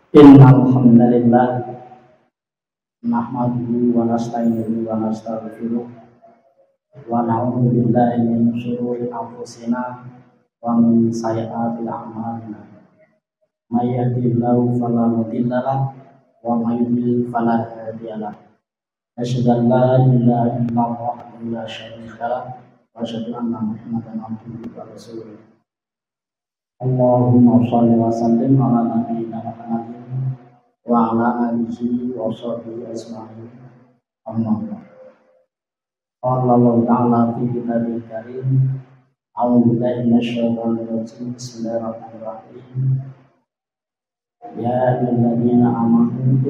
Innal hamdalillah nahmaduhu wa nasta'inuhu wa nastaghfiruh wa na'udzu billahi min shururi anfusina wa min sayyiati a'malina. May yahdihillahu fala mudilla lahu wa may yudlil fala hadiya lahu. Asyhadu an la ilaha illallah wahdahu la syarika lahu wa asyhadu anna Muhammadan abduhu wa rasuluh. Allahumma shalli wa sallim ala nabiyyina Muhammadin wa ala alihi wa sahbihi ajma'in. Amma ba'd. Qala Allah ta'ala fi kitabil karim. A'udzu billahi minasyaitonir rajim. Bismillahirrahmanirrahim. Ya ayyuhalladzina amanu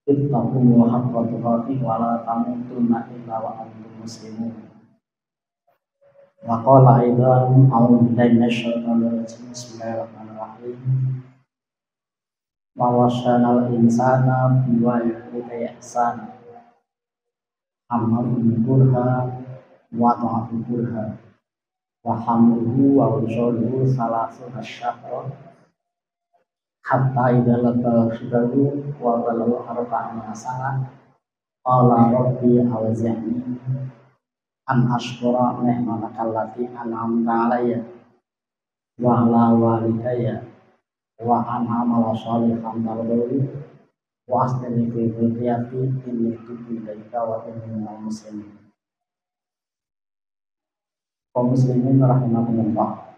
ittaqullaha haqqa tuqatih wa la tamutunna illa wa antum muslimun. Wa qala aidan a'udzu billahi minasyaitonir rajim. Bismillahirrahmanirrahim. Wa wasanal insana biwalidayhi ihsana hamalul kurha wa ta'aful kurha wa hamluhu wa wusuluhu salasuna syahra hatta idza laqa syudahu wa balagha arba'ina sana qala rabbi awzi'ni an ashkura ni'mataka allati an'amta 'alayya wa 'ala walidayya wa an amala sholihan tardahu wa aslih fi dzurriyyati inni tubtu ilaika wa inni minal muslimin. Kaum muslimin rahimakumullah,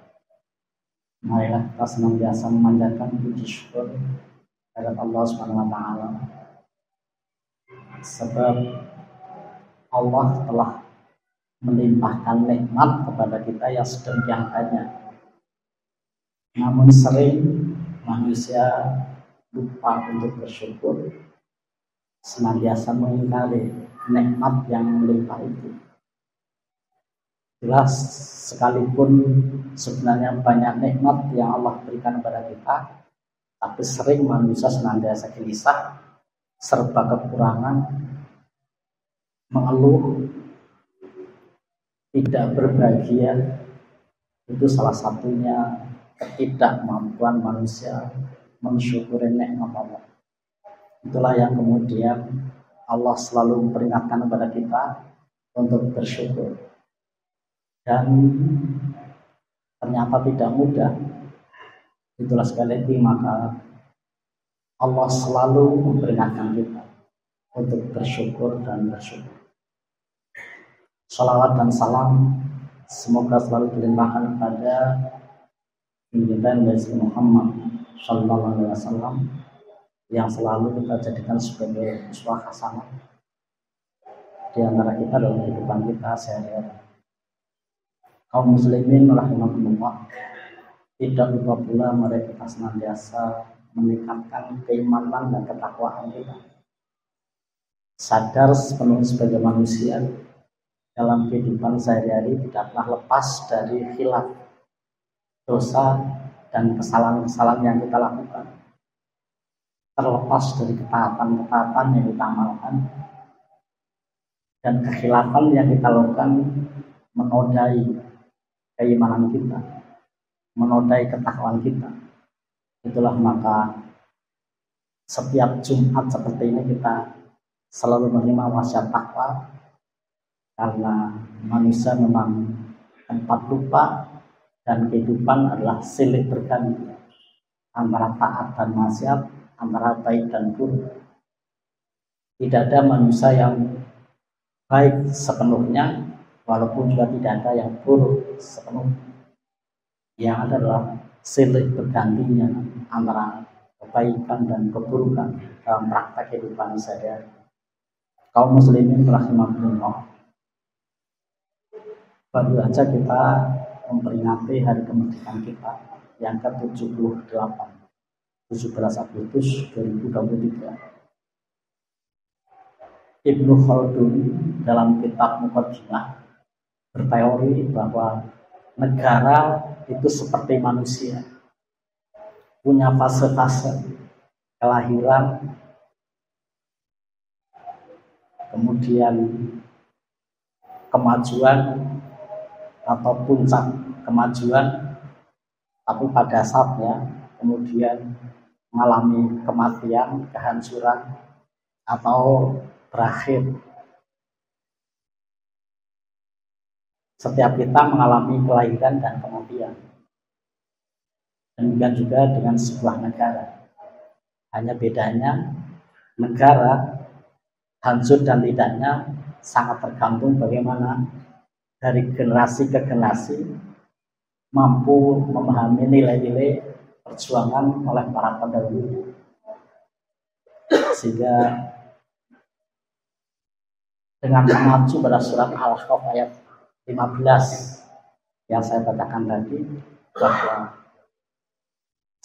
marilah kita senantiasa memanjatkan puji syukur kepada Allah Subhanahu wa taala, sebab Allah telah melimpahkan nikmat kepada kita yang sedemikian banyak. Namun sering manusia lupa untuk bersyukur, senantiasa mengingkari nikmat yang melimpah itu. Jelas sekalipun sebenarnya banyak nikmat yang Allah berikan kepada kita, tapi sering manusia senantiasa gelisah, serba kekurangan, mengeluh, tidak berbahagia. Itu salah satunya ketidakmampuan manusia mensyukuri nikmat Allah. Itulah yang kemudian Allah selalu memperingatkan kepada kita untuk bersyukur. Dan ternyata tidak mudah. Itulah sekali lagi maka Allah selalu memperingatkan kita untuk bersyukur dan bersyukur. Salawat dan salam semoga selalu dilimpahkan kepada Nabi Muhammad Sallallahu Alaihi Wasallam yang selalu kita jadikan sebagai uswah hasanah di antara kita dalam kehidupan kita sehari-hari. Kaum muslimin rahimakumullah, tidak lupa pula mari kita senantiasa meningkatkan keimanan dan ketakwaan kita. Sadar sepenuhnya sebagai manusia dalam kehidupan sehari-hari tidak pernah lepas dari khilaf, dosa dan kesalahan-kesalahan yang kita lakukan, terlepas dari ketaatan-ketaatan yang kita amalkan dan kekhilafan yang kita lakukan menodai keimanan kita, menodai ketakwaan kita. Itulah maka setiap Jumat seperti ini kita selalu menerima wasiat takwa, karena manusia memang tempat lupa dan kehidupan adalah silih berganti antara taat dan maksiat, antara baik dan buruk. Tidak ada manusia yang baik sepenuhnya, walaupun juga tidak ada yang buruk sepenuhnya. Yang ada adalah silih bergantinya antara kebaikan dan keburukan dalam praktek kehidupan sehari-hari. Kaum muslimin rahimakumullah, baru saja kita memperingati hari kemerdekaan kita yang ke-78, 17 Agustus 2023. Ibnu Khaldun dalam kitab Muqaddimah berteori bahwa negara itu seperti manusia, punya fase-fase kelahiran, kemudian kemajuan atau puncak kemajuan, tapi pada saatnya kemudian mengalami kematian, kehancuran, atau berakhir. Setiap kita mengalami kelahiran dan kematian. Demikian juga dengan sebuah negara. Hanya bedanya negara hancur dan tidaknya sangat tergantung bagaimana dari generasi ke generasi mampu memahami nilai-nilai perjuangan oleh para pendahulu, sehingga dengan mengacu pada surat Al-Ahqaf ayat 15 yang saya bacakan tadi, bahwa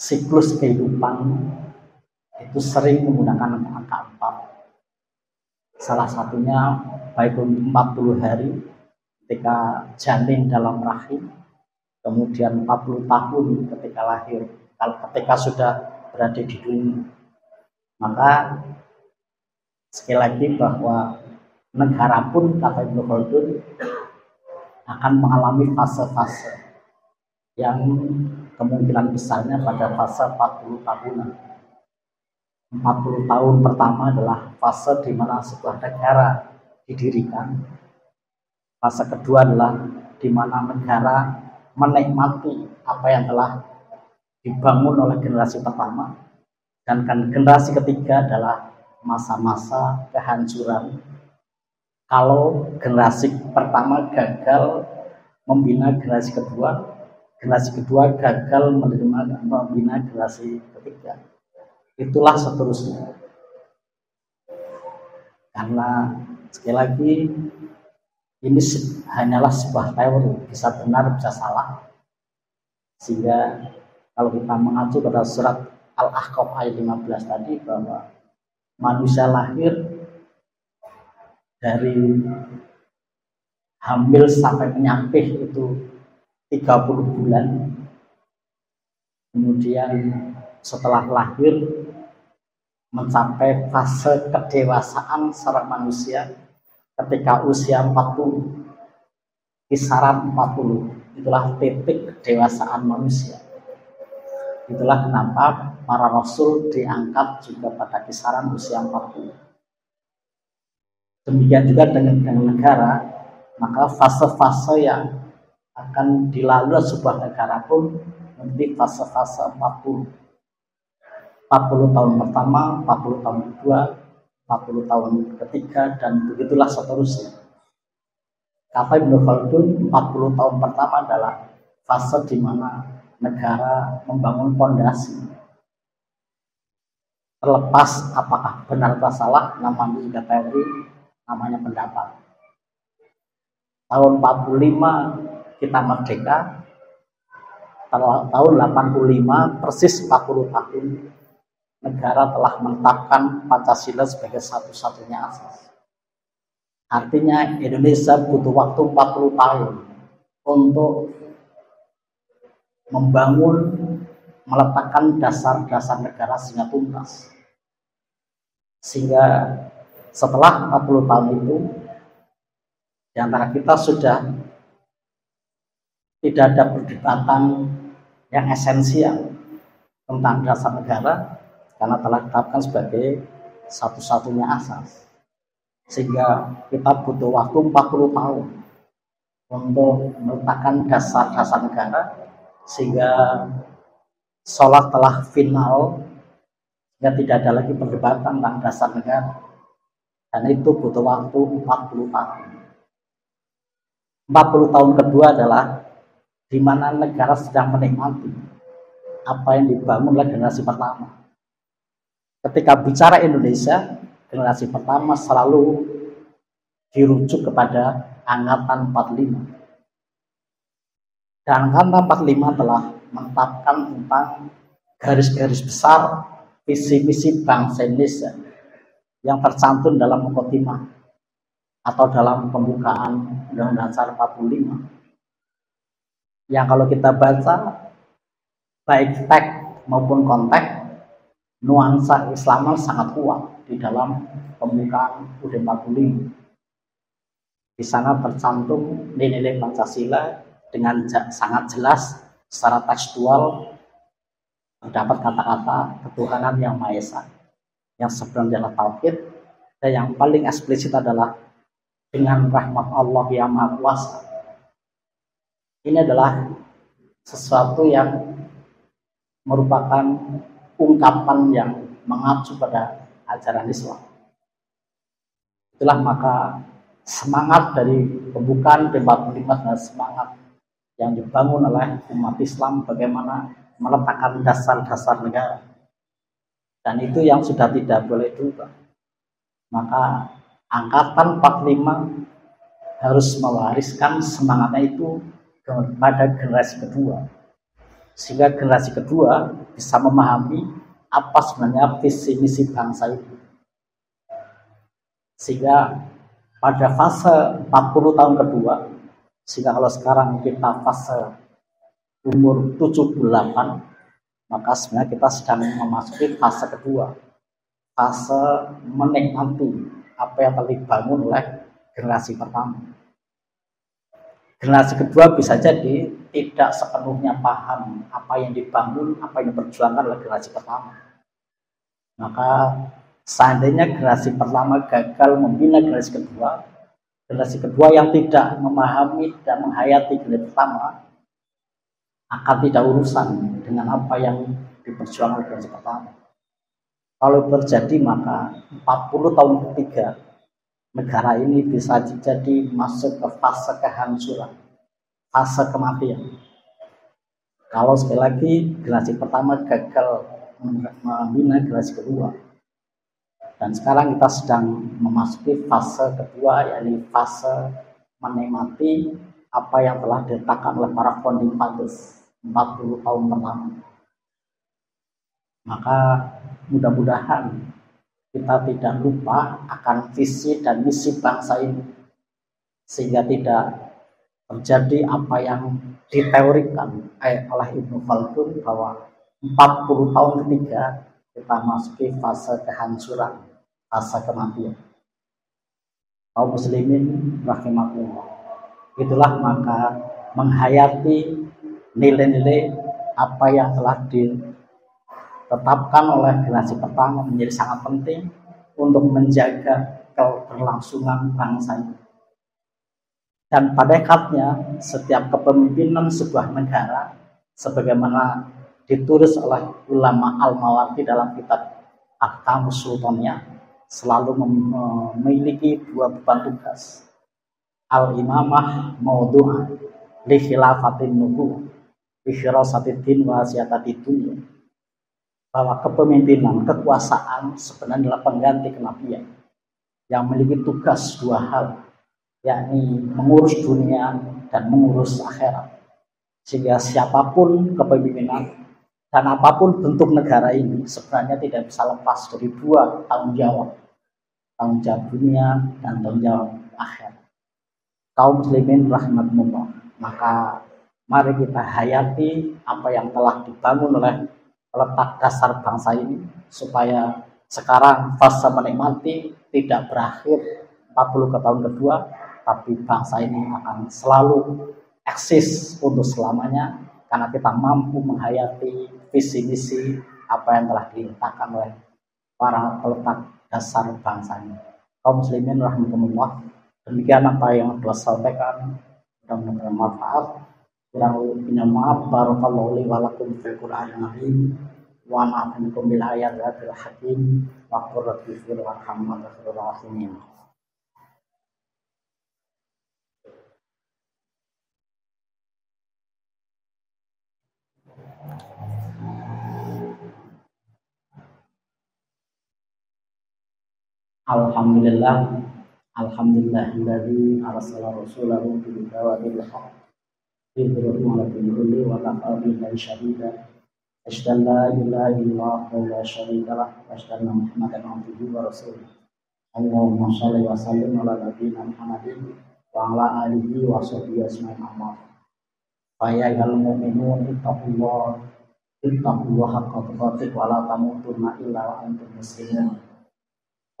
siklus kehidupan itu sering menggunakan angka 4. Salah satunya baik untuk 40 hari ketika janin dalam rahim, kemudian 40 tahun ketika lahir, ketika sudah berada di dunia. Maka sekali lagi bahwa negara pun, kata Ibnu Khaldun, akan mengalami fase-fase yang kemungkinan besarnya pada fase 40 tahunan. 40 tahun pertama adalah fase di mana sebuah negara didirikan. Fase kedua adalah di mana negara menikmati apa yang telah dibangun oleh generasi pertama. Dan generasi ketiga adalah masa-masa kehancuran. Kalau generasi pertama gagal membina generasi kedua gagal membina generasi ketiga. Itulah seterusnya. Karena sekali lagi ini hanyalah sebuah teori, bisa benar bisa salah. Sehingga kalau kita mengacu pada surat Al-Ahqaf ayat 15 tadi, bahwa manusia lahir dari hamil sampai menyapih itu 30 bulan. Kemudian setelah lahir mencapai fase kedewasaan seorang manusia ketika usia 40, kisaran 40. Itulah titik kedewasaan manusia. Itulah kenapa para rasul diangkat juga pada kisaran usia 40. Demikian juga dengan negara, maka fase-fase yang akan dilalui sebuah negara pun nanti fase-fase 40. 40 tahun pertama, 40 tahun kedua, 40 tahun ketiga, dan begitulah seterusnya. Kata Ibnu Khaldun, 40 tahun pertama adalah fase di mana negara membangun fondasi. Terlepas apakah benar atau salah, namanya juga teori, namanya pendapat. Tahun 45 kita merdeka, tahun 85 persis 40 tahun negara telah menetapkan Pancasila sebagai satu-satunya asas. Artinya Indonesia butuh waktu 40 tahun untuk membangun, meletakkan dasar-dasar negara sehingga tuntas. Sehingga setelah 40 tahun itu, di antara kita sudah tidak ada perdebatan yang esensial tentang dasar negara, karena telah ditetapkan sebagai satu-satunya asas. Sehingga kita butuh waktu 40 tahun untuk meletakkan dasar-dasar negara, sehingga sholat telah final, sehingga tidak ada lagi perdebatan tentang dasar negara. Dan itu butuh waktu 40 tahun. 40 tahun kedua adalah di mana negara sedang menikmati apa yang dibangun oleh generasi pertama. Ketika bicara Indonesia, generasi pertama selalu dirujuk kepada angkatan 45. Dan angkatan 45 telah menetapkan tentang garis-garis besar visi-misi bangsa Indonesia yang tercantum dalam Muqaddimah atau dalam pembukaan Undang-Undang Dasar 45. Yang kalau kita baca, baik teks maupun konteks, nuansa Islaman sangat kuat di dalam pembukaan UUD 45. Di sana tercantum nilai-nilai Pancasila dengan sangat jelas secara tekstual terdapat kata-kata ketuhanan yang Maha Esa, yang sebenarnya adalah tauhid, dan yang paling eksplisit adalah dengan rahmat Allah yang Maha Kuasa. Ini adalah sesuatu yang merupakan ungkapan yang mengacu pada ajaran Islam. Itulah maka semangat dari pembukaan debat 45 dan semangat yang dibangun oleh umat Islam bagaimana meletakkan dasar-dasar negara. Dan itu yang sudah tidak boleh diubah. Maka angkatan 45 harus mewariskan semangatnya itu kepada generasi kedua. Sehingga generasi kedua bisa memahami apa sebenarnya visi misi bangsa itu. Sehingga pada fase 40 tahun kedua, sehingga kalau sekarang kita fase umur 78, maka sebenarnya kita sedang memasuki fase kedua, fase menikmati apa yang telah dibangun oleh generasi pertama. Generasi kedua bisa jadi tidak sepenuhnya paham apa yang dibangun, apa yang diperjuangkan oleh generasi pertama. Maka seandainya generasi pertama gagal membina generasi kedua yang tidak memahami dan menghayati generasi pertama akan tidak urusan dengan apa yang diperjuangkan oleh generasi pertama. Kalau terjadi maka 40 tahun ketiga negara ini bisa jadi masuk ke fase kehancuran, fase kematian. Kalau sekali lagi generasi pertama gagal membina generasi kedua, dan sekarang kita sedang memasuki fase kedua, yakni fase menikmati apa yang telah diletakkan oleh para founding fathers 40 tahun pertama. Maka mudah-mudahan kita tidak lupa akan visi dan misi bangsa ini, sehingga tidak terjadi apa yang diteorikan oleh Ibnu Khaldun bahwa 40 tahun ketiga kita masuki fase kehancuran, fase kematian. Kaum muslimin rahimakumullah. Itulah maka menghayati nilai-nilai apa yang telah ditetapkan oleh generasi pertama menjadi sangat penting untuk menjaga keberlangsungan bangsa ini. Dan pada hakikatnya setiap kepemimpinan sebuah negara, sebagaimana ditulis oleh ulama Al-Mawardi dalam kitab Ahkamus Sultaniyah, selalu memiliki dua beban tugas. Al-imamah maudu'ah li khilafatin nubuwah li firasatid din wa siyatatid dunya. Bahwa kepemimpinan, kekuasaan sebenarnya adalah pengganti kenabian yang memiliki tugas dua hal, yakni mengurus dunia dan mengurus akhirat. Sehingga siapapun kepemimpinan dan apapun bentuk negara ini sebenarnya tidak bisa lepas dari dua tanggung jawab dunia dan tanggung jawab akhirat. Kaum muslimin rahimakumullah, maka mari kita hayati apa yang telah dibangun oleh letak dasar bangsa ini, supaya sekarang fase menikmati tidak berakhir 40 ke tahun kedua, tapi bangsa ini akan selalu eksis untuk selamanya karena kita mampu menghayati visi misi apa yang telah diletakkan oleh para peletak dasar bangsa ini. Kaum muslimin rahimakumullah, demikian apa yang telah sampaikan, mudah-mudahan bermanfaat. Kurang lebihnya maaf. Barakallahu li wa lakum fil Qur'anil azim wa nafa'akum bil ayatil hakim wa qur rabbi fir warham wa khairur rahimin. Alhamdulillahilladzi arsala rasulahu bil huda wa dinil haqq liyudhhirahu 'ala dini kullihi wa kafa billahi shahida. Asyhadu an la ilaha illallah wa la syarika lah wa asyhadu anna Muhammadan abduhu wa rasuluh. Allahumma shalli wa sallim ala nabiyyina Muhammadin wa ala alihi wa sahbihi ajma'in. Amma fa ya ayyuhal mu'minun ittaqullaha haqqa tuqatih wa la tamutunna illa wa antum muslimun.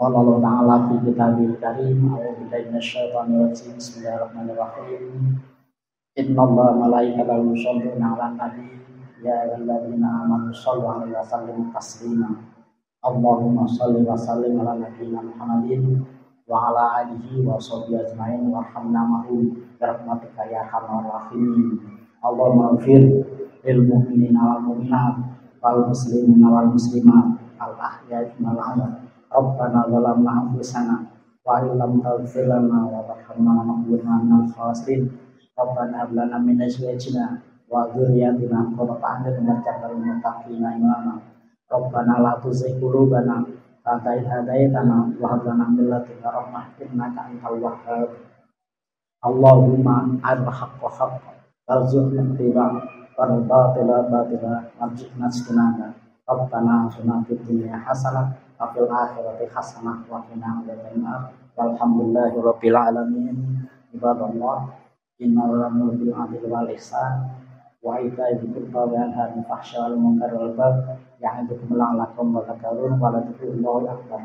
Qala Allah ta'ala fi kitabil karim, a'udzu billahi minasyaitonir rajim. Bismillahirrahmanirrahim. Innallaha malaikatahu yusholluna 'alan nabi ya ayyuhalladzina amanu shallu 'alaihi wa sallimu taslima. Allahumma shalli wa sallim ala nabiyyina Muhammadin wa ala alihi wa sahbihi ajmain warhamna ma'hum bi rahmatika ya arhamar rahimin. Allahumma ighfir lil mu'minina wal mu'minat wal muslimina wal muslimat al ahya'i wal amwat. Rabbana zalamna anfusana wa illam taghfir lana wa tarhamna lanakunanna minal khasirin. Rabbana hab lana min azwajina wa dzurriyyatina qurrata a'yunin waj'alna lil muttaqina imama. Rabbana la tuzigh qulubana ba'da idh hadaytana wa hab lana min ladunka rahmah innaka antal wahhab. Allahumma arina al-haqqa haqqan warzuqna ittiba'ahu wal batila batila warzuqna ijtinaba. Rabbana atina fid dunya hasanah wa fil akhirati hasanah wa qina adzabannar. Walhamdulillahi rabbil alamin. Ibadallah, innal amra bil 'adli wal ihsan wa ita'i dzil qurba wa yanha 'anil fahsya'i wal munkari wal baghi ya'idukum la'allakum tadhakkarun wa la tadhkurullaha akbar.